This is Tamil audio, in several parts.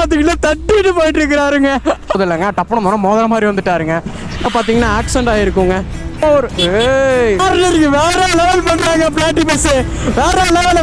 பார்த்துக்கிட்டு தட்டிட்டு போயிட்டு இருக்கிறாருங்க. இல்லைங்க டப்புனு மரம் மோதிர மாதிரி வந்துட்டாருங்க. பார்த்தீங்கன்னா ஆக்சிடென்ட் ஆகிருக்குங்க. வேற லெவல் பண்றாங்க பிளாட்டி பஸ். வேற லெவல்.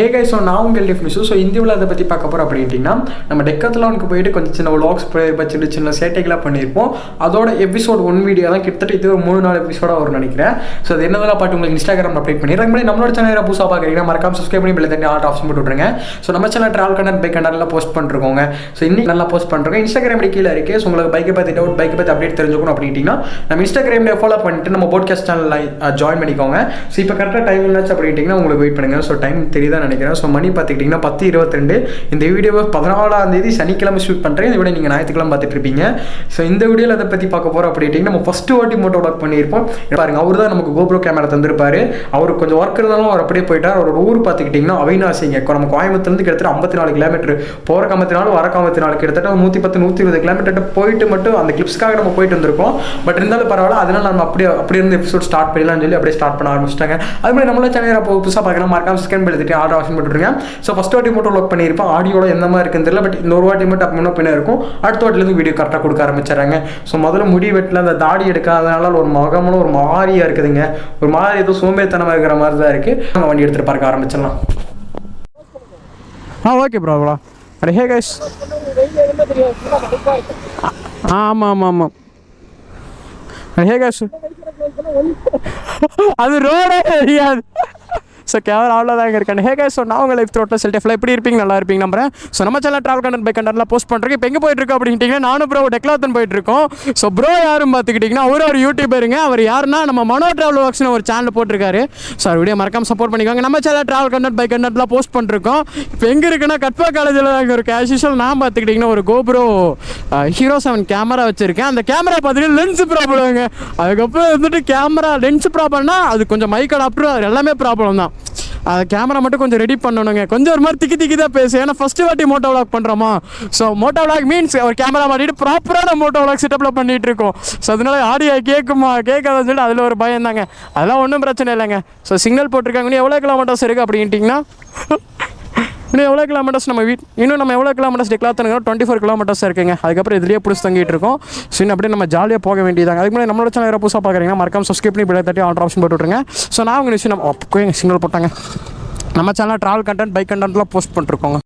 ஹே கைஸ், ஸோ நான் உங்கள் டெஃபினிஷன். ஸோ இந்த விழா அதை பற்றி பார்க்க போகிறோம் அப்படின்ட்டிங்கன்னா, நம்ம டெக்கத்லானுக்கு போயிட்டு கொஞ்சம் சின்ன விலாக்ஸ் வச்சுட்டு சின்ன சேட்டைகளாக பண்ணியிருப்போம். அதோட எபிசோட் 1 வீடியோ தான் கிட்டத்தட்ட இது ஒரு 3-4 எபிசோடாக வரும்னு நினைக்கிறேன். ஸோ அது என்னதெல்லாம் பாட்டு உங்களுக்கு இன்ஸ்டாகிராம் அப்டேட் பண்ணிடுறேன். முன்னாடி நம்மளோட சேனல் புதுசாக பார்க்குறீங்கன்னா மறக்காம சப்ஸ்கிரைப் பண்ணி பெல் தட்டி ஆல் ஆப்ஷன் போட்டு விட்ருங்க. ஸோ நம்ம சேனல் ட்ராவல் கண்டென்ட் பைக் கண்டென்ட்லாம் போஸ்ட் பண்ணிருக்கோங்க. ஸோ இன்னைக்கு நல்லா போஸ்ட் பண்ணுறோம். இன்ஸ்டாகிராம் கீழே இருக்குது. ஸோ உங்களுக்கு பைக்கை பற்றி டவுட், பைக்கை பற்றி அப்டேட் தெரிஞ்சுக்கணும் அப்படின்ட்டிங்கன்னா நம்ம இன்ஸ்டாகிராமில் ஃபாலோ பண்ணிட்டு நம்ம போட்காஸ்ட் சேனலில் ஜாயின் பண்ணிக்கோங்க. ஸோ இப்போ கரெக்டாக டைம் என்னாச்சு அப்படின்ட்டிங்கன்னா உங்களுக்கு வெயிட் பண்ணுங்கள். ஸோ டைம் தெரியுதான் நினைக்கிறேன். ஸோ மணி பார்த்துக்கிட்டிங்கன்னா 10:22. இந்த வீடியோவை 14ஆம் தேதி சனிக்கிழமை ஷூட் பண்ணுறேன். இந்த வீடியோ நீங்கள் ஞாயிற்றுக்கிழமை பார்த்துட்டு இருப்பீங்க. ஸோ இந்த வீடியோவில் அதை பற்றி பார்க்க போகிறோம் அப்படின்ட்டிங்கன்னா, நம்ம ஃபஸ்ட்டு வாட்டி மோட்டோ வ்ளாக் பண்ணியிருப்போம். பாருங்க, அவர் தான் நமக்கு GoPro கேமரா தந்திருப்பாரு. அவருக்கு கொஞ்சம் ஒர்க் இருந்தாலும் அவர் அப்படியே போயிட்டார். அவரோட ஊர் பார்த்துக்கிட்டிங்கன்னா அவினாசிங்க. நம்ம கோயம்புத்தூர்லேருந்து கிட்டத்தட்ட 54 கிலோமீட்டர், போகிற 54, வர 54, கிட்டத்தட்ட 110-120 கிலோமீட்டர் போயிட்டு மட்டும் அந்த கிளிப்ஸ்க்காக நம்ம போயிட்டு வந்திருக்கோம். பட் இருந்தாலும் பரவாயில்ல, அதனால் நம்ம அப்படி இருந்து எபிசோட் ஸ்டார்ட் பண்ணலாம்னு சொல்லி அப்படியே ஸ்டார்ட் பண்ண ஆரம்பிச்சிட்டாங்க. அது மாதிரி நம்மள சேனல் புதுசாக பார்க்கலாம், மறக்காம ஸ்கேன் பண்ணிட்டு ஆர்டர் ஆப்ஷன் போட்டுருங்க. ஸோ ஃபஸ்ட் வாட்டி மட்டும் வ்ளாக் பண்ணியிருப்போம். ஆடியோட எந்த மாதிரி இருக்குன்னு தெரியல, பட் இந்த ஒரு வாட்டி மட்டும் அப்போ பின்ன இருக்கும். அடுத்த வாட்டிலேருந்து வீடியோ கரெக்டாக கொடுக்க ஆரம்பிச்சிடறாங்க. ஸோ முதல்ல முடி வெட்டில் அந்த தாடி எடுக்காதனால ஒரு முகமும் ஒரு மாதிரியாக இருக்குதுங்க. ஒரு மாதிரி ஏதோ சோம்பேறித்தனமாக இருக்கிற மாதிரி தான் இருக்குது. நம்ம வண்டி எடுத்துகிட்டு பார்க்க ஆரம்பிச்சிடலாம். Okay bro. அடே ஹே கைஸ். ஆமாம். ஹே கைஸ், அது ரோடே தெரியாது. ஸோ கேமரா அவ்வளோதாங்க இருக்காங்க. ஹே கைஸ், ஸோ நான் உங்கள் லைஃப் த்ரோட்டில் செல்ஃப் எப்படி இருப்பீங்க, நல்லா இருப்பீங்க நம்புறேன். ஸோ நம்ம சேனல் ட்ராவல் கண்டென்ட் பைக் கண்டென்ட்லாம் போஸ்ட் பண்ணுறேன். இப்போ எங்கே போயிட்டு இருக்கோம் அப்படின்ட்டிங்கன்னா, நானும் ப்ரோ டெக்லாத்தன் போயிட்டு இருக்கோம். ஸோ ப்ரோ யாரும் பார்த்துக்கிட்டிங்கன்னா ஒரு யூடியூபருங்க. அவர் யாருன்னா நம்ம மனோ ட்ராவல் ஒர்க்ஸ்னு ஒரு சேனல் போட்டிருக்காரு. ஸோ வீடியோ மறக்காம சப்போர்ட் பண்ணிக்கோங்க. நம்ம சேனல் ட்ராவல் கண்டென்ட் பைக் கண்டென்ட்லாம் போஸ்ட் பண்ணிருக்கோம். இப்போ எங்கே இருக்குன்னா, கட்பா காலேஜில் தாங்க ஒரு கேஷுவல். நான் பார்த்துக்கிட்டிங்கன்னா ஒரு GoPro Hero 7 கேமரா வச்சுருக்கேன். அந்த கேமரா பார்த்துக்கிட்டு லென்ஸ் ப்ராப்ளம்ங்க. அதுக்கப்புறம் வந்துட்டு கேமரா லென்ஸ் ப்ராப்ளம்னா அது கொஞ்சம் மைக் அடாப்டர் எல்லாமே ப்ராப்ளம் தான். அது கேமரா மட்டும் கொஞ்சம் ரெடி பண்ணணுங்க. கொஞ்சம் ஒரு மாதிரி திக்கி தான் பேசு. ஏன்னா ஃபஸ்ட்டு வாட்டி மோட்டோ வ்ளாக் பண்ணுறோமா. ஸோ மோட்டோ வ்ளாக் மீன்ஸ் ஒரு கேமரா மாட்டிட்டு ப்ராப்பரான மோட்டோ வ்ளாக் செட்டப்பில் பண்ணிகிட்டு இருக்கோம். ஸோ அதனால ஆடியோ கேட்காதுன்னு சொல்லி அதில் ஒரு பயம் தாங்க. அதெல்லாம் ஒன்றும் பிரச்சனை இல்லைங்க. ஸோ சிக்னல் போட்டிருக்காங்க. இன்னும் எவ்வளோ கிலோமீட்டர்ஸ் இருக்குது அப்படின்ட்டிங்கன்னா, இன்னும் எவ்வளோ கிலோமீட்டர்ஸ் நம்ம எவ்வளோ கிலோமீட்டர்ஸ் டெக்லாத்தனுங்க 24 கிலோமீட்டர்ஸ் இருக்குங்க. அதுக்கப்புறம் இதுலேயே பிடிச்சி தங்கிட்டு இருக்கோம். ஸோ இன்னும் அப்படியே நம்ம ஜாலியாக போக வேண்டியதாங்க. அதுக்கு முன்னாடி நம்மளோட சேனல் புதுசாக பார்க்குறீங்கன்னா மறக்காம சப்ஸ்கிரைப் பண்ணி பெல் தட்டி ஆல் ஆப்ஷன் போட்டு விட்ருங்க. ஸோ நான் உங்கள் விஷயம் நம்ம சிக்னல் போட்டாங்க. நம்ம சேனல் ட்ராவல் கண்டென்ட் பைக் கண்டென்ட்லாம் போஸ்ட் பண்ணிருக்கோங்க.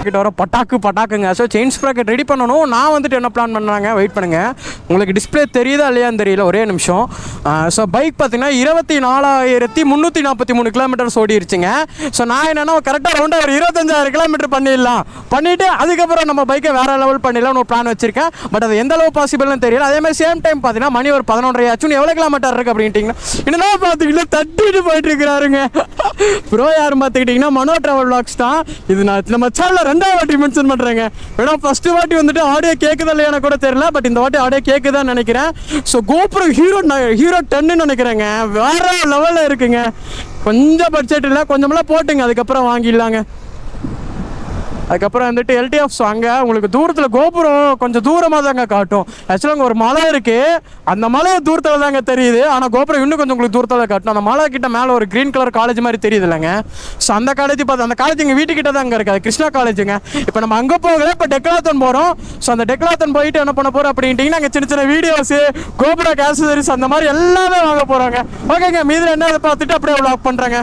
கிட்ட வர பட்டாக்குங்க. ஸோ செயின் ஸ்ப்ராக்கெட் ரெடி பண்ணணும். நான் வந்துட்டு என்ன பிளான் பண்ணாங்க, வெயிட் பண்ணுங்கள், உங்களுக்கு டிஸ்பிளே தெரியுதா இல்லையான்னு தெரியல, ஒரே நிமிஷம். ஸோ பைக் பார்த்தீங்கன்னா 24,343 கிலோமீட்டர்ஸ் ஓடிருச்சுங்க. ஸோ நான் என்னென்னா கரெக்டாக ரவுண்டாக ஒரு 25,000 கிலோமீட்டர் பண்ணிவிட்டு அதுக்கப்புறம் நம்ம பைக்கை வேறு லெவல் பண்ணிடலாம்னு ஒரு பிளான் வச்சிருக்கேன். பட் அது எந்த அளவு பாசிபிள்னு தெரியல. அதே மாதிரி சேம் டைம் பார்த்தீங்கன்னா மணி ஒரு 11:30 ஆச்சுன்னு எவ்வளோ கிலோமீட்டர் இருக்குது அப்படின்ட்டிங்கன்னா, என்னென்னா பார்த்துக்கிட்டு தட்டிட்டு போயிட்டு இருக்கிறாருங்க. ப்ரோ யாரும் பார்த்துக்கிட்டிங்கன்னா மனோ ட்ராவல் வ்ளாக்ஸ் தான். இது நான் நம்ம சேனலில் 2வது வாட்டி மென்ஷன் பண்ணுறேங்க. ஏன்னா ஃபஸ்ட்டு வாட்டி வந்துட்டு ஆடியோ கேட்குதா இல்லையானு கூட தெரியல, பட் இந்த வாட்டி ஆடியோ கேட்குதான்னு நினைக்கிறேன். ஸோ GoPro Hero 10 நினைக்கிறேங்க. வேறு லெவலில் இருக்குங்க. கொஞ்சம் பட்ஜெட் இல்லை, கொஞ்சமெல்லாம் போட்டுங்க, அதுக்கப்புறம் வாங்கிடலாங்க. அதுக்கப்புறம் வந்துட்டு LTF. ஸோ அங்கே உங்களுக்கு தூரத்தில் GoPro கொஞ்சம் தூரமாக தாங்க காட்டும். ஆக்சுவலாக அங்கே ஒரு மலை இருக்குது. அந்த மலையை தூரத்தில் தாங்க தெரியுது. ஆனால் GoPro இன்னும் கொஞ்சம் உங்களுக்கு தூரத்தில் தான் காட்டும். அந்த மலை கிட்ட மேலே ஒரு க்ரீன் கலர் காலேஜ் மாதிரி தெரியுது இல்லைங்க. ஸோ அந்த காலேஜ் அந்த காலேஜ் எங்கள் வீட்டுக்கிட்ட தான் அங்கே இருக்குது. கிருஷ்ணா காலேஜுங்க. இப்போ நம்ம அங்கே போகல, இப்போ டெக்லாத்தன் போகிறோம். ஸோ அந்த டெக்லாத்தன் போயிட்டு என்ன பண்ண போகிறோம் அப்படின்ட்டிங்கன்னா, அங்கே சின்ன வீடியோஸு, GoPro ஆக்சசரிஸ் அந்த மாதிரி எல்லாமே வாங்க போகிறாங்க. ஓகேங்க, மீதில் என்ன அதை பார்த்துட்டு அப்படியே வ்ளாக் பண்ணுறாங்க.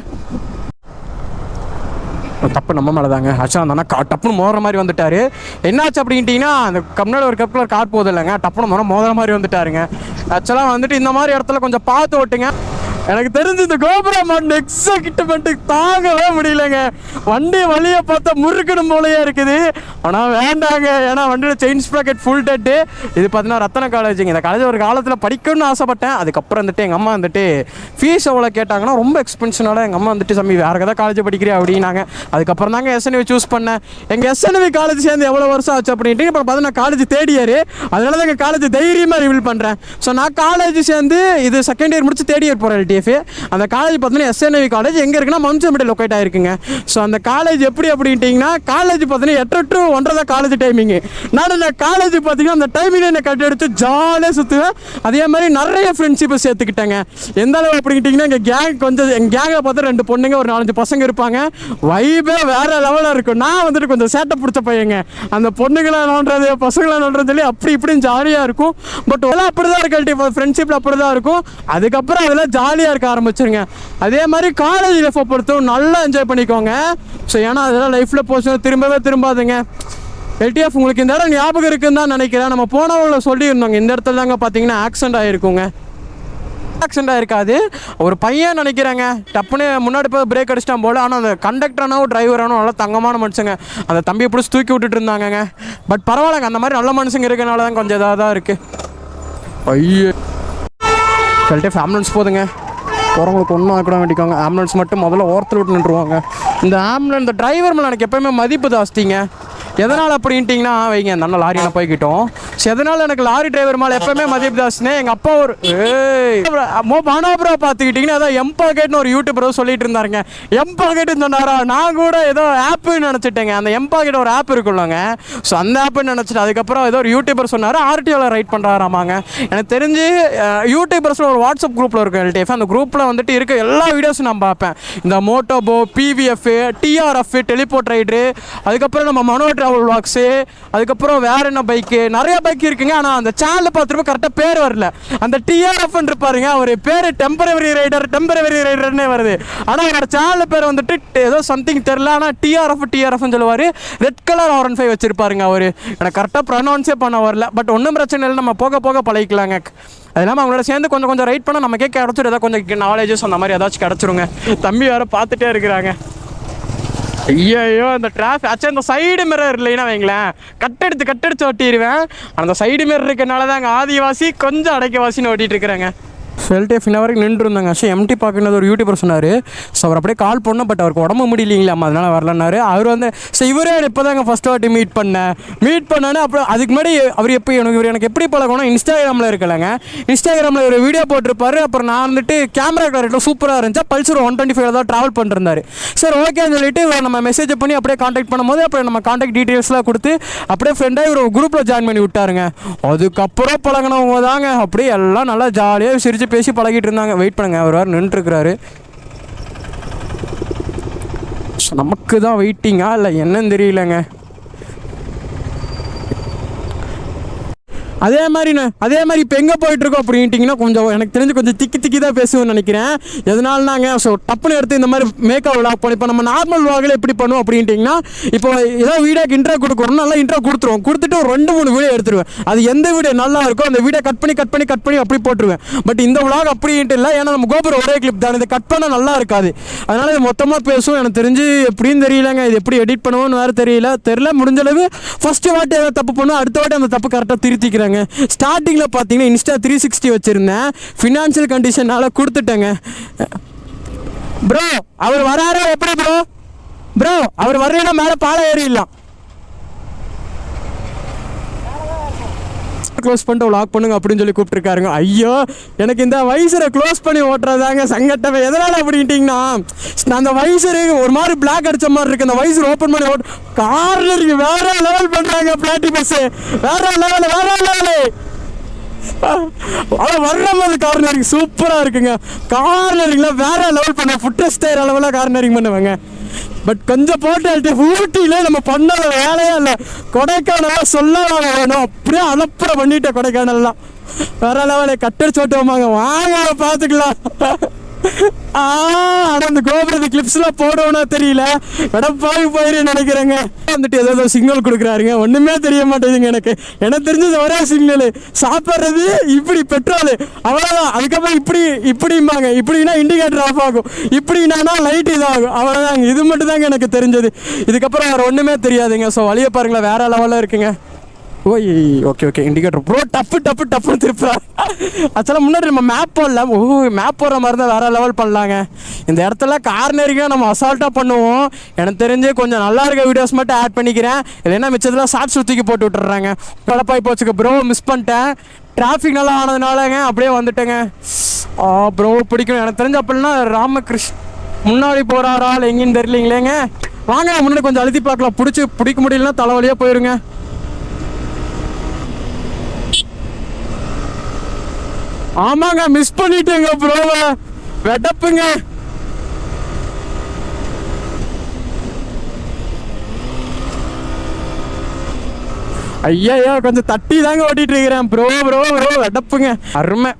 தப்பு நம்ம மேலே தாங்க. ஆக்சுவலாக அந்த அண்ணா டப்புன்னு மோதுற மாதிரி வந்துட்டார். என்னாச்சு அப்படின்ட்டிங்கன்னா, அந்த முன்னாடி ஒரு கப்பில் கார் போகுது இல்லைங்க, டப்புன்னு மோதுற மாதிரி வந்துட்டாருங்க. ஆக்சுவலாக வந்துட்டு இந்த மாதிரி இடத்துல கொஞ்சம் பார்த்து ஓட்டுங்க. எனக்கு தெரிஞ்சு இந்த GoPro எக்ஸைட்மெண்ட்டுக்கு தாங்கவே முடியலைங்க. வண்டி வழியை பார்த்தா முறுக்கணும் போலையே இருக்குது. ஆனால் வேண்டாங்க, ஏன்னா வண்டியில் செயின் ஸ்ப்ராக்கெட் ஃபுல் டெட்டு. இது பார்த்தீங்கன்னா ரத்தன காலேஜுங்க. இந்த காலேஜ் ஒரு காலத்தில் படிக்கணும்னு ஆசைப்பட்டேன். அதுக்கப்புறம் வந்துட்டு எங்கள் அம்மா வந்துட்டு ஃபீஸ் எவ்வளோ கேட்டாங்கன்னா, ரொம்ப எக்ஸ்பென்ஷனால எங்கள் அம்மா வந்துட்டு சம்மி வேறு எதாவது காலேஜ் படிக்கிறேன் அப்படின்னாங்க. அதுக்கப்புறம் தாங்க SNV சூஸ் பண்ணேன். எங்கள் SNV காலேஜ் சேர்ந்து எவ்வளோ வருஷம் ஆச்சு அப்படின்ட்டு இப்போ பார்த்தா நான் காலேஜ் தேர்ட் இயர். அதனால தான் எங்கள் காலேஜ் தைரியமாக ரிவீல் பண்ணுறேன். ஸோ நான் காலேஜ் சேர்ந்து இது செகண்ட் இயர் முடிச்சு தேர்ட் இயர் போகிறேன். எல்டிஎஃப். அந்த காலேஜ் பார்த்தீங்கன்னா எஸ்என்வி காலேஜ் எங்கே இருக்குன்னா மவுண்ட்சம்பட்டி லொக்கேட் ஆகிருக்குங்க. ஸோ அந்த காலேஜ் எப்படி அப்படின்ட்டிங்கன்னா காலேஜ் பார்த்தீங்கன்னா 8 to 1:30 தான் காலேஜ் டைமிங்கு. நான் இந்த காலேஜ் பார்த்தீங்கன்னா அந்த டைமிங்கில் என்னை கட்டி எடுத்து ஜாலியாக சுற்றுவேன். அதே மாதிரி நிறைய ஃப்ரெண்ட்ஷிப்பை சேர்த்துக்கிட்டேங்க. எந்த அளவு அப்படின்ட்டிங்கன்னா எங்கள் கேங் கொஞ்சம் எங்கள் கேங்கை பார்த்தா 2 பொண்ணுங்க ஒரு 4-5 பசங்க இருப்பாங்க. வைபே வேறு லெவலில் இருக்கும். நான் வந்துட்டு கொஞ்சம் சேட்டை பிடிச்ச பையங்க. அந்த பொண்ணுங்களை நோண்டுறது பசங்களை நோண்டுறது சொல்லி அப்படி இப்படின்னு ஜாலியாக இருக்கும். பட் எல்லாம் அப்படி தான் இருக்கு, ஃப்ரெண்ட்ஷிப்பில் அப்படி தான் இருக்கும். அதுக்கப்புறம் அதெல்லாம் ஜாலியாக இருக்க ஆரம்பிச்சிருங்க. அதே மாதிரி காலேஜ் லைஃப்பை பொறுத்தும் நல்லா என்ஜாய் பண்ணிக்கோங்க. ஸோ ஏன்னா அதெல்லாம் லைஃப்பில் போச்சு திரும்பவே திரும்பாதுங்க. எல்டிஎஃப் உங்களுக்கு இந்த இடம் ஞாபகம் இருக்குன்னு தான் நினைக்கிறேன். நம்ம போனவங்களை சொல்லியிருந்தோங்க இந்த இடத்துல தாங்க பார்த்தீங்கன்னா ஆக்சிடென்ட் ஆகிருக்குங்க. ஆக்சிடென்ட் ஆகிருக்காது, ஒரு பையன் நினைக்கிறேங்க டப்புன்னு முன்னாடி போய் பிரேக் அடிச்சிட்டான் போல். ஆனால் அந்த கண்டக்டரானோ டிரைவரானோ நல்லா தங்கமான மனுஷங்க. அந்த தம்பியை பிடிச்சி தூக்கி விட்டுட்டு இருந்தாங்கங்க. பட் பரவாயில்லைங்க, அந்த மாதிரி நல்ல மனுஷங்க இருக்கனால தான் கொஞ்சம் இதாக தான் இருக்குது. ஐயோ எல்டிஎஃப் ஆம்புலன்ஸ் போதுங்க. போகிறவங்களுக்கு ஒன்றும் ஆக்கிட வேண்டிக்கோங்க. ஆம்புலன்ஸ் மட்டும் முதல்ல ஓரத்தில் விட்டு நின்றுவாங்க. இந்த ஆம்புலன்ஸ் இந்த டிரைவர் மேலே எனக்கு எப்போயுமே மதிப்பு ஜாஸ்திங்க. எதனால் அப்படின்ட்டிங்கன்னா வைங்க அந்த அண்ணன் லாரியில் போய்கிட்டோம். ஸோ எதனால் எனக்கு லாரி டிரைவர் மேலே எப்போயுமே மதிப்பு ஜாஸ்தினே எங்கள் அப்பா ஒரு மனோபுரா பார்த்துக்கிட்டிங்கன்னா அதான் எம்பாக்கெட்னு ஒரு யூடியூபர் சொல்லிட்டு இருந்தாருங்க. எம்பாக்கெட்டுன்னு சொன்னாரா, நான் கூட ஏதோ ஆப்புன்னு நினச்சிட்டேங்க. அந்த எம்பாக்கெட் ஒரு ஆப் இருக்குல்லங்க, ஸோ அந்த ஆப்புன்னு நினச்சிட்டு அதுக்கப்புறம் ஏதோ ஒரு யூடியூபர் சொன்னார் ஆர்டிஓவில் ரைட் பண்ணுறாராமாங்க. எனக்கு தெரிஞ்சு யூடியூபர்ஸில் ஒரு வாட்ஸ்அப் குரூப்பில் இருக்கும் எல்டிஎஃப். அந்த குரூப்பில் வந்துட்டு இருக்க எல்லா வீடியோஸும் நான் பார்ப்பேன். இந்த மோட்டோபோ, பிவிஎஃப், டிஆர்எஃப், டெலிபோர்ட் ரைடரு, அதுக்கப்புறம் நம்ம மனோ ட்ராவல் வாக்ஸு, அதுக்கப்புறம் வேற என்ன பைக்கு, நிறைய பைக் இருக்குங்க. ஆனால் அந்த சேனல் பார்த்துருப்ப கரெக்டாக பேர் வரல. அந்த டிஆர்எஃப் இருப்பாருங்க, அவர் பேர் டெம்பரவரி ரைடர்னே வருது. ஆனால் அவரோட சேனல் பேர் வந்துட்டு ஏதோ சம்திங் தெரில. ஆனால் டிஆர்எஃப்னு சொல்லுவார். ரெட் கலர் R15 வச்சிருப்பாருங்க அவர். எனக்கு கரெக்டாக ப்ரொனவுன்ஸே பண்ண வரல. பட் ஒன்றும் பிரச்சனை இல்லை, நம்ம போக போக பழகிக்கலாங்க. அது இல்லாமல் அவங்களோட சேர்ந்து கொஞ்சம் கொஞ்சம் ரைட் பண்ணால் நமக்கே கிடச்சிடும். ஏதாவது கொஞ்சம் நாலேஜஸ் அந்த மாதிரி ஏதாச்சும் கிடச்சிருங்க. தம்பி வேறு பார்த்துட்டே இருக்கிறாங்க. ஐயோ இந்த டிராஃபிக் ஆச்சு. அந்த சைடு மிரர் இல்லைன்னா வைங்களேன் கட்டடிச்சு ஓட்டிடுவேன். அந்த சைடு மிரர் இருக்கனால தான் அங்கே ஆதிவாசி கொஞ்சம் அடைக்கவாசின்னு ஓட்டிகிட்டு இருக்கிறேங்க. எல்டிஎஃப் இன்ன வரைக்கும் நின்றுருந்தாங்க. ஸோ எம்டி பார்க்கணும் ஒரு யூடியூபர் சொன்னார். ஸோ அவர் அப்படியே கால் பண்ணோம். பட் அவருக்கு உடம்பு முடியலைங்களாம், அதனால் வரலன்னாரு. அவர் வந்து ஸோ இவரே இப்போ தாங்க ஃபஸ்ட் வாட்டி மீட் பண்ணேன்னு. அப்புறம் அதுக்கு முன்னாடி அவர் எனக்கு எப்படி பழகணும், இன்ஸ்டாகிராமில் இருக்கலைங்க. இன்ஸ்டாகிராமில் ஒரு வீடியோ போட்டிருப்பாரு. அப்புறம் நான் வந்துட்டு கேமரா கிளாரிட்டி சூப்பராக இருந்துச்சு. பல்சர் 125 தான் ட்ராவல் பண்ணிருந்தாரு. சார் ஓகேன்னு சொல்லிட்டு நம்ம மெசேஜ் பண்ணி அப்படியே காண்டாக்ட் பண்ணும்போது அப்புறம் நம்ம காண்டாக்ட் டீட்டெயில்ஸ்லாம் கொடுத்து அப்படியே ஃப்ரெண்டாக ஒரு குரூப்பில் ஜாயின் பண்ணி விட்டாருங்க. அதுக்கப்புறம் பழகினவங்க தாங்க அப்படியே எல்லாம் நல்லா ஜாலியாக சிரிச்சு பேசி பழகிட்டு இருந்தாங்க. வெயிட் பண்ணுங்க, அவர் வேறு நின்றுருக்கிறாரு. நமக்கு தான் வெயிட்டிங்கா இல்லை என்னன்னு தெரியலங்க. அதே மாதிரி இப்போ எங்கே போயிட்டுருக்கோம் அப்படின்ட்டிங்கன்னா கொஞ்சம் எனக்கு தெரிஞ்சு கொஞ்சம் திக்கி தான் பேசுவோம்னு நினைக்கிறேன். எதனால்னாங்க ஸோ டப்புன்னு எடுத்து இந்த மாதிரி மேக்கப் விளாக் பண்ணி இப்போ நம்ம நார்மல் விளாகில் எப்படி பண்ணுவோம் அப்படின்ட்டிங்கன்னா இப்போ ஏதோ வீடியோக்கு இன்ட்ரோ கொடுக்குறோம், நல்லா இன்ட்ரோ கொடுத்துட்டு ஒரு 2-3 வீடியோ எடுத்துருவேன். அது எந்த வீடியோ நல்லா இருக்கோ அந்த வீடியோ கட் பண்ணி அப்படி போட்டுருவேன். பட் இந்த விளாக் அப்படின்ட்டு இல்லை, ஏன்னா நம்ம கோபுரம் ஒரே கிளிப் தான், இதை கட் பண்ணால் நல்லா இருக்காது. அதனால் இது மொத்தமாக பேசுவோம். எனக்கு தெரிஞ்சு எப்படின்னு தெரியலங்க, இது எப்படி எடிட் பண்ணுவோன்னு வேறு தெரியல. முடிஞ்சளவு ஃபஸ்ட்டு வாட்டி ஏதாவது தப்பு பண்ணுவோம், அடுத்த வாட்டி அந்த தப்பு கரெக்டாக திருத்திக்கிறேன். ஸ்டார்டிங்கில் பார்த்தீங்கன்னா இன்ஸ்டா 360 வச்சுருந்தேன். ஃபினான்ஷியல் கண்டிஷனால் கொடுத்துட்டேங்க. ப்ரோ அவர் வராரா எப்படி ப்ரோ அவர் வர்றேன்னா மேலே பாலம் ஏறிடலாம். க்ளோஸ் பண்ணிட்டு லாக் பண்ணுங்க அப்படின்னு சொல்லி கூப்பிட்டுருக்காருங்க. ஐயோ எனக்கு இந்த வைசரை க்ளோஸ் பண்ணி ஓட்டுறதாங்க சங்கட்டமே. எதனால் அப்படின்ட்டிங்கன்னா அந்த வைசரு ஒரு மாதிரி பிளாக் அடித்த மாதிரி இருக்குது. அந்த வைசர் ஓப்பன் பண்ணி கார்னருக்கு வேற லெவல் பண்ணுறாங்க. பிளாட்டி பஸ்ஸு வேற லெவலு ஆனால் வர்ற மாதிரி கார்னரிங் சூப்பராக இருக்குங்க. கார்னரிங்லாம் வேற லெவல் பண்ண ஃபுட்டஸ்ட் டயர் அளவில் கார்னரிங் பண்ணுவாங்க. பட் கொஞ்சம் போட்டு ஊட்டியில நம்ம பண்ண வேலையே இல்லை. கொடைக்கானல்லாம் சொல்ல வேணும், அப்படியே அலப்புற பண்ணிட்டேன். கொடைக்கானல்லாம் வேற லெவலில் கட்டடிச்சு ஓட்டுவோமாங்க. வாங்க பார்த்துக்கலாம். ஆனால் அந்த கோபுரத்து கிளிப்ஸ்லாம் போடுவோன்னா தெரியல. எடப்பாடி போயிரு நினைக்கிறேங்க. வந்துட்டு ஏதோ சிக்னல் கொடுக்குறாருங்க, ஒன்றுமே தெரிய மாட்டேங்குதுங்க. எனக்கு தெரிஞ்சது ஒரே சிக்னல், சாப்பிட்றது இப்படி பெட்ரோலு அவ்வளோதான். அதுக்கப்புறம் இப்படிம்பாங்க. இப்படின்னா இண்டிகேட்டர் ஆஃப் ஆகும், இப்படின்னா லைட் இதாகும், அவ்வளோதாங்க. இது மட்டும் தாங்க எனக்கு தெரிஞ்சது. இதுக்கப்புறம் வேறு ஒன்றுமே தெரியாதுங்க. ஸோ வழியை பாருங்களேன், வேற லெவலில் இருக்குங்க. ஓய் ஓகே இண்டிகேட்டர் ப்ரோ டப்புன்னு திருப்பா. ஆக்சுவலாக முன்னாடி நம்ம மேப் போடல. மேப் போடுற மாதிரி தான் வேறு லெவல் பண்ணலாங்க. இந்த இடத்துல கார்னரிங்காக நம்ம அசால்ட்டாக பண்ணுவோம். எனக்கு தெரிஞ்சு கொஞ்சம் நல்லா இருக்க வீடியோஸ் மட்டும் ஆட் பண்ணிக்கிறேன். இல்லைன்னா மிச்சத்தில் ஷார்ட்ஸ் சுற்றிக்கு போட்டு விட்டுறாங்க. கலப்பாய் போச்சுக்க ப்ரோ, மிஸ் பண்ணிட்டேன். டிராஃபிக் நல்லா ஆனதுனாலங்க அப்படியே வந்துட்டேங்க. ப்ரோ பிடிக்கும் எனக்கு தெரிஞ்ச. அப்படின்னா ராமகிருஷ்ணன் முன்னாடி போகிறாரா இல்லை எங்கேன்னு தெரியலிங்களேங்க. வாங்க முன்னாடி கொஞ்சம் அழுத்தி பார்க்கலாம். பிடிக்க முடியலன்னா தலைவலியாக போயிருங்க. ஆமாங்க, மிஸ் பண்ணிட்டேங்க ப்ரோவை. வெடப்புங்க. ஐயா கொஞ்சம் தட்டி தாங்க ஓட்டிட்டு இருக்கிறேன். ப்ரோ வெடப்புங்க. அருமை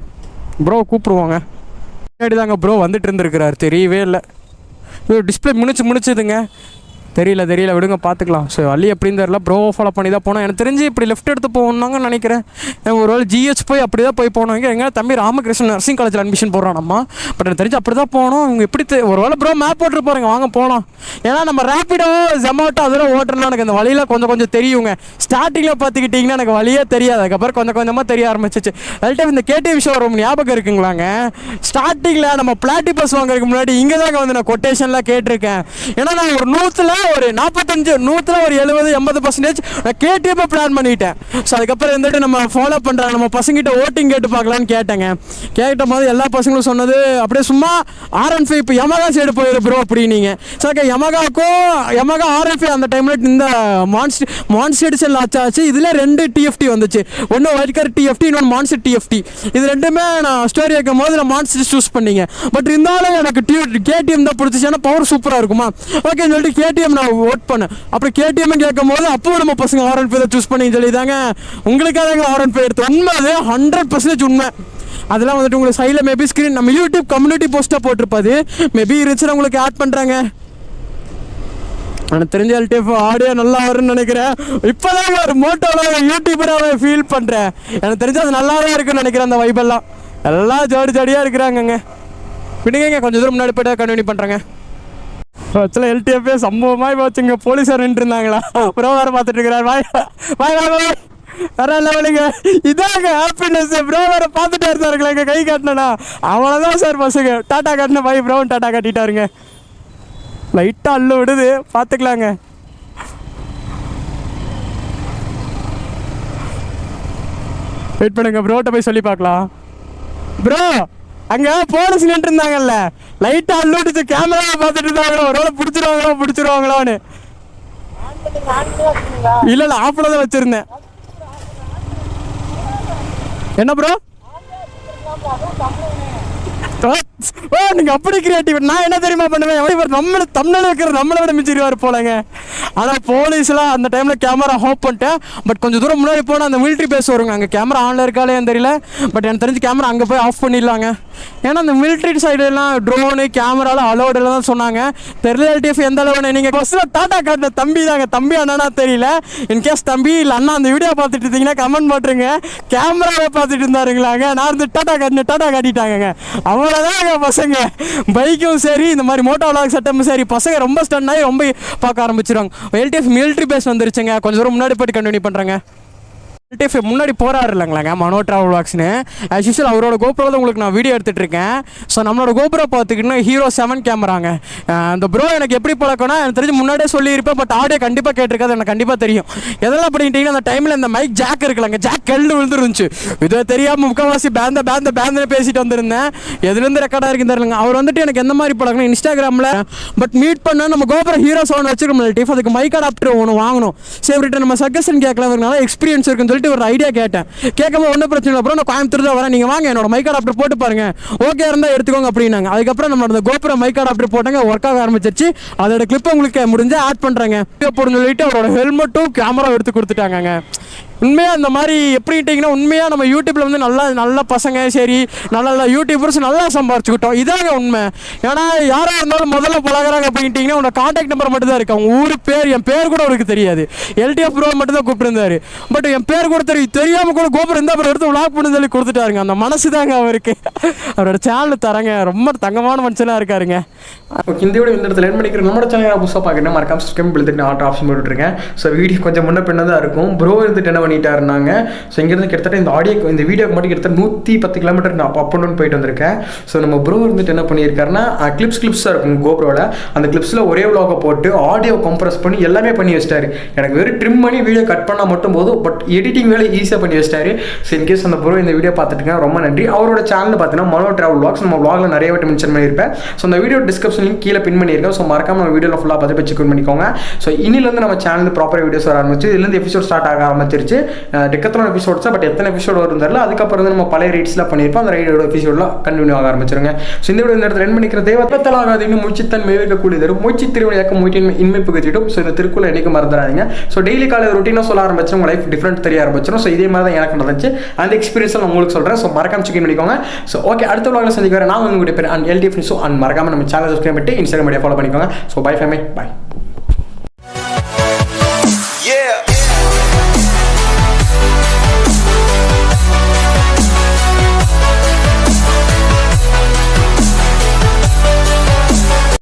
ப்ரோ, கூப்பிடுவாங்க. முன்னாடி தாங்க ப்ரோ வந்துட்டு இருந்திருக்கிறாரு, தெரியவே இல்லை. டிஸ்பிளே முடிச்சுதுங்க. தெரியல விடுங்க, பார்த்துக்கலாம். ஸோ வழி எப்படின்னு தெரியல. ப்ரோ ஃபாலோ பண்ணி தான் போனோம். எனக்கு தெரிஞ்சு இப்படி லெஃப்ட் எடுத்து போகணுன்னாங்கன்னு நினைக்கிறேன். ஒரு வேளை ஜிஹெச் போய் அப்படி தான் போய் போனோம். எங்கே தம்பி ராமகிருஷ்ணன் நர்சிங் காலேஜில் அட்மிஷன் போடுறோம் நம்ம. பட் எனக்கு தெரிஞ்சு அப்படி தான் போகணும். இவங்க எப்படி ஒரு வேளை ப்ரோ மேப் போட்டு போகிறேங்க, வாங்க போகலாம். ஏன்னா நம்ம ரேப்பிடோ ஜொமேட்டோ அதெல்லாம் ஓட்டுறதுலாம் எனக்கு அந்த வழியில் கொஞ்சம் தெரியுங்க. ஸ்டார்டிங்கில் பார்த்துக்கிட்டிங்கன்னா எனக்கு வழியே தெரியாது. அதுக்கப்புறம் கொஞ்சமாக தெரிய ஆரம்பிச்சிச்சு. லைட்டாக இந்த கேடிஎம் ஷோரூம் ஞாபகம் இருக்குங்களாங்க. ஸ்டார்டிங்கில் நம்ம பிளாட்டி பஸ் வாங்குறதுக்கு முன்னாடி இங்கே தாங்க வந்து நான் கொட்டேஷன்லாம் கேட்டிருக்கேன். ஏன்னா நான் ஒரு 100ல் ஒரு 45 100ல் ஒரு 70-80% நான் கேடிஎம் பிளான் பண்ணிட்டேன். ஸோ அதுக்கப்புறம் வந்துட்டு நம்ம ஃபாலோ பண்ணுறாங்க. நம்ம பசங்கிட்ட ஓட்டிங் கேட்டு பார்க்கலான்னு கேட்ட போது எல்லா பசங்களும் சொன்னது அப்படியே சும்மா R15 இப்போ யமகா சைடு போயிரு ப்ரோ அப்படின்னீங்க. ஸோ யமகா R15 அந்த டைமில் இந்த மான்ஸ்டர் செல் ஆச்சு. இதில் 2 TFT வந்துச்சு. ஒன்று ஒயிட் கலர் TFT, இன்னொன்று மான்ஸ்டர் TFT. இது ரெண்டுமே நான் ஸ்டோரி வைக்கும் போது நான் மான்ஸ்டர் சூஸ் பண்ணிங்க. பட் இருந்தாலும் எனக்கு கேடிஎம் தான் பிடிச்சிச்சு. ஏன்னா பவர் சூப்பராக இருக்குமா. ஓகேன்னு சொல்லிட்டு கேடிஎம் நான் ஓட் பண்ணேன். அப்புறம் கேடிஎம் கேட்கும் போது அப்போ நம்ம பசங்க R15 சூஸ் பண்ணி சொல்லிதாங்க உங்களுக்காக R15 எடுத்து. உண்மை அது 100% உண்மை. அதெல்லாம் வந்துட்டு உங்களுக்கு சைடில் மேபி ஸ்க்ரீன் நம்ம யூடியூப் கம்யூனிட்டி போஸ்ட்டாக போட்டிருப்பாது. மேபி இருந்துச்சுன்னா உங்களுக்கு ஆட் பண்ணுறாங்க. எனக்கு தெரிஞ்ச எல்டிஎஃப் ஆடியோ நல்லா வரும்னு நினைக்கிறேன். இப்போதாங்க ஒரு மோட்டோவில் யூடியூபராகவே ஃபீல் பண்ணுறேன். எனக்கு தெரிஞ்சு அது நல்லா தான் இருக்குன்னு நினைக்கிறேன். அந்த வைபெல்லாம் எல்லாம் ஜோடியாக இருக்கிறாங்கங்க. பிடிங்க கொஞ்சம் தூரம் முன்னாடி போய்ட்டு கண்டினியூ பண்ணுறேங்க. ஆக்சுவலாக எல்டிஎஃபே சம்பவமாக போச்சுங்க. போலீஸார் நின்று இருந்தாங்களா, ப்ரோ வேறு பார்த்துட்டு இருக்கிறார். வாய் வேற லெவலுங்க. இதாங்க ஹாப்பினஸ். ப்ரோ வேறு பார்த்துட்டே இருந்தாருங்களா, எங்கள் கை காட்டினா அவ்வளோதான் சார் பசங்க. டாட்டா காட்டின பாய் ப்ரோவும் டாட்டா காட்டிட்டாருங்க. லைட்டாக அள்ளு விடுது, பார்த்துக்கலாங்க. வெயிட் பண்ணுங்க, ப்ரோட்ட போய் சொல்லி பார்க்கலாம். ப்ரோ அங்கே போலீஸ் நின்று இருந்தாங்கல்ல, லைட்டாக அள்ளுட்டு கேமராவை பார்த்துட்டு இருந்தாங்களோ, ஒரு வேளை பிடிச்சிருவாங்களான்னு. இல்லை ஆஃபில் தான் வச்சுருந்தேன். என்ன ப்ரோ? நீங்க அப்படி கிரியேட்டிவ். நான் என்ன தெரியுமா பண்ணுவேன், நம்மளை வைக்கிற நம்மளை விட மிச்சிருவார் போலங்க. ஆனால் போலீஸ்லாம் அந்த டைமில் கேமரா ஆஃப் பண்ணிட்டேன். பட் கொஞ்சம் தூரம் முன்னாடி போனால் அந்த மிலிட்ரி பேஸ் வருங்க. அங்கே கேமரா ஆனில் இருக்காலேன்னு தெரியல. பட் எனக்கு தெரிஞ்சு கேமரா அங்கே போய் ஆஃப் பண்ணிடலாங்க. ஏன்னா அந்த மிலிட்ரி சைடுலாம் ட்ரோனு கேமராலாம் அலோடில் தான் சொன்னாங்க. தெரியல எல்டிஎஃப் எந்த அளவுன்னு. நீங்கள் பஸ்ஸில் டாட்டா காட்டின தம்பி தாங்க. தம்பி அண்ணனா தெரியல. இன்கேஸ் தம்பி இல்லை அண்ணா அந்த வீடியோ பார்த்துட்டு இருந்தீங்கன்னா கமெண்ட் பண்ணுறேங்க. கேமராவை பார்த்துட்டு இருந்தாருங்களாங்க. நான் வந்து டாட்டா காட்டிட்டாங்க. அவ்வளோதாங்க பசங்க. பைக்கும் சரி இந்த மாதிரி மோட்டோ விளாக் செட்டப்பும் சரி பசங்க ரொம்ப ஸ்டன் ஆகி ரொம்ப பார்க்க ஆரம்பிச்சிருவாங்க. எல்டிஎஃப் மிலிட்ரி பேஸ் வந்துருச்சுங்க. கொஞ்சம் தூரம் முன்னாடி போய்ட்டு கண்டினியூ பண்ணுறேங்க. எல்டிஎஃப் முன்னாடி போகிறாரு இல்லைங்களாங்க, மனோ ட்ராவல் வாக்ஸ்னு. ஆஸ் யூஷுவல் அவரோட கோப்ரோ தான் உங்களுக்கு நான் வீடியோ எடுத்துகிட்டு இருக்கேன். ஸோ நம்மளோட கோப்ரோ பார்த்துக்கிட்டோன்னா ஹீரோ 7 கேமராங்க. அந்த ப்ரோ எனக்கு எப்படி பழக்கம்னா எனக்கு தெரிஞ்சு முன்னாடியே சொல்லியிருப்பேன். பட் ஆடியோ கண்டிப்பாக கேட்டிருக்காது, எனக்கு கண்டிப்பாக தெரியும். எதெல்லாம் பண்ணிட்டீங்கன்னா அந்த டைமில் இந்த மைக் ஜாக் இருக்கலாங்க, ஜாக் கெல்டு விழுந்துருந்துச்சு. இதை தெரியாமல் முக்கால்வாசி பேந்து பேசிட்டு வந்திருந்தேன். எதுலேருந்து ரெக்கார்டாக இருக்குன்னு தெரியலங்க. அவர் வந்துட்டு எனக்கு எந்த மாதிரி பழக்கணும் இன்ஸ்டாகிராமில் பட் மீட் பண்ண நம்ம கோப்ரோ ஹீரோ 7 வச்சுருக்கோம் எல்டிஎஃப். அதுக்கு மைக் அடாப்டர் ஒன்று வாங்கணும். சரி நம்ம சஜஷன் கேட்கலாம், எக்ஸ்பீரியன்ஸ் இருக்குன்னு சொல்லிட்டு ஒரு ஐடியா கேட்டேன். கேட்கும்போது ஒன்றும் பிரச்சனை இல்லை, அப்புறம் நான் கோயம்புத்தூர் தான் வரேன், நீங்கள் வாங்க என்னோட மைக் அடாப்டர் போட்டு பாருங்க, ஓகே இருந்தால் எடுத்துக்கோங்க அப்படின்னாங்க. அதுக்கப்புறம் நம்மளோட கோபுரம் மைக் அடாப்டர் போட்டாங்க, ஒர்க் ஆக ஆரம்பிச்சிருச்சு. அதோட கிளிப் உங்களுக்கு முடிஞ்சா ஆட் பண்ணுறாங்க. போடுன்னு சொல்லிட்டு அவரோட ஹெல்மெட்டும் கேமரா எடுத்து கொடுத்துட்டாங்க. உண்மையாக அந்த மாதிரி எப்படின்ட்டிங்கன்னா உண்மையாக நம்ம யூடியூப்பில் வந்து நல்ல பசங்க சரி நல்ல யூடியூபர்ஸ் நல்லா சம்பாரிச்சுக்கிட்டோம். இதாங்க உண்மை. ஏன்னா யாராக இருந்தாலும் முதல்ல பழகிறாங்க அப்படின்ட்டிங்கன்னா உன்னோட கான்டாக்ட் நம்பர் மட்டும் தான் இருக்குது. அவங்க ஊர் பேர் என் பேர் கூட அவருக்கு தெரியாது. எல்டிஎஃப் ப்ரோ மட்டும் தான் கூப்பிட்டுருந்தாரு. பட் என் பேர் கூட தெரியாமல் கூட கோபுரம் இருந்தால் அப்புறம் எடுத்து விளாக் பண்ணு சொல்லி கொடுத்துட்டாருங்க. அந்த மனசு தாங்க அவருக்கு. அவரோட சேனல் தரங்க ரொம்ப தங்கமான மனுஷனாக இருக்காருங்க. ஓகே, இந்த வீடியோ இந்த இடத்துல என் பண்ணிக்கிறேன். நம்ம சேனல் புதுசாக பார்க்குறேன் மறக்காம சப்ஸ்கிரைப் பண்ணிட்டு ஆர்டர் ஆப்ஷன் போட்டுருக்கேன். ஸோ வீடியோ கொஞ்சம் முன்ன பின்ன தான் இருக்கும். ப்ரோ இருந்துட்டு என்ன பண்ணிட்டாருனாங்க. ஸோ இங்கேருந்து கிட்டத்தட்ட இந்த வீடியோக்கு மட்டும் கிட்டத்தட்ட 110 கிலோமீட்டர் நான் அப் அண்ட் டவுன் போயிட்டு வந்திருக்கேன். ஸோ நம்ம ப்ரோ வந்துட்டு என்ன பண்ணியிருக்காருன்னா கிளிப்ஸாக இருக்கும் கோப்ரோவில், அந்த கிளிப்ஸில் ஒரே விலாகை போட்டு ஆடியோ கம்ப்ரஸ் பண்ணி எல்லாமே பண்ணி வச்சிட்டாரு. எனக்கு வெறும் ட்ரிம் பண்ணி வீடியோ கட் பண்ணால் மட்டும் போதும், பட் எடிட்டிங் வேலை ஈஸியாக பண்ணி வச்சிட்டாரு. ஸோ இன்கேஸ் அந்த ப்ரோ இந்த வீடியோ பார்த்துட்டுங்க ரொம்ப நன்றி. அவரோட சேனல் பார்த்தீங்கன்னா மனோ ட்ராவல் vlogs, நம்ம vlogல நிறைய வாட்டி மென்ஷன் பண்ணியிருப்பேன். ஸோ அந்த வீடியோ டிஸ்கிரிப்ஷன் லிங்க் கீழே பின் பண்ணியிருக்கேன். ஸோ மறக்காம நம்ம வீடியோவில் ஃபுல்லாக பார்த்து செக் பண்ணிக்கோங்க. ஸோ இன்னிலேருந்து நம்ம சேனல் ப்ராப்பர் வீடியோஸ் வர ஆரம்பிச்சு, இதுலேருந்து எபிசோட் ஸ்டார்ட் ஆக ஆரம்பிச்சிருச்சு. டெக்கத்லான் எபிசோட்ஸ், பட் எத்தனை எபிசோட் வருதுன்னு தெரியல. அதுக்கப்புறம் வந்து நம்ம பழைய ரைட்ஸ்லாம் பண்ணியிருப்போம், அந்த ரைடோட எபிசோட்லாம் கண்டினியூ ஆக ஆரம்பிச்சிருங்க. ஸோ இந்த வீடியோ இந்த இடத்துல என் பண்ணிக்கிற தேவத்தலாகாது இன்னும் முச்சித்தன் மேற்கக்கூடியது மூச்சு திருவிழையாக்க மூட்டின் இன்மை புகத்திட்டும். ஸோ இந்த திருக்குள்ள என்னைக்கு மறந்துடாதீங்க. ஸோ டெய்லி காலை ரொட்டீனாக சொல்ல ஆரம்பிச்சு உங்கள் லைஃப் டிஃப்ரெண்ட் தெரிய ஆரம்பிச்சிடும். ஸோ இதே மாதிரி தான் எனக்கு நடந்துச்சு, அந்த எக்ஸ்பீரியன்ஸ் நான் உங்களுக்கு சொல்கிறேன். ஸோ மறக்காம செக் பண்ணிக்கோங்க. ஸோ ஓகே, அடுத்த vlogல சந்திக்க வரேன். நான் உங்களுடைய பேர் அண்ட் எல்டி ஃப்ரெண்ட்ஸும் அண்ட் மறக்காம நம்ம சேனல் சப்ஸ்கிரைப் பண்ணிட்டு இன்ஸ்டாகிராம் மீடியா ஃபாலோ பண்ணிக்கோங்க. ஸோ பை ஃபேமே, பை. Yeah.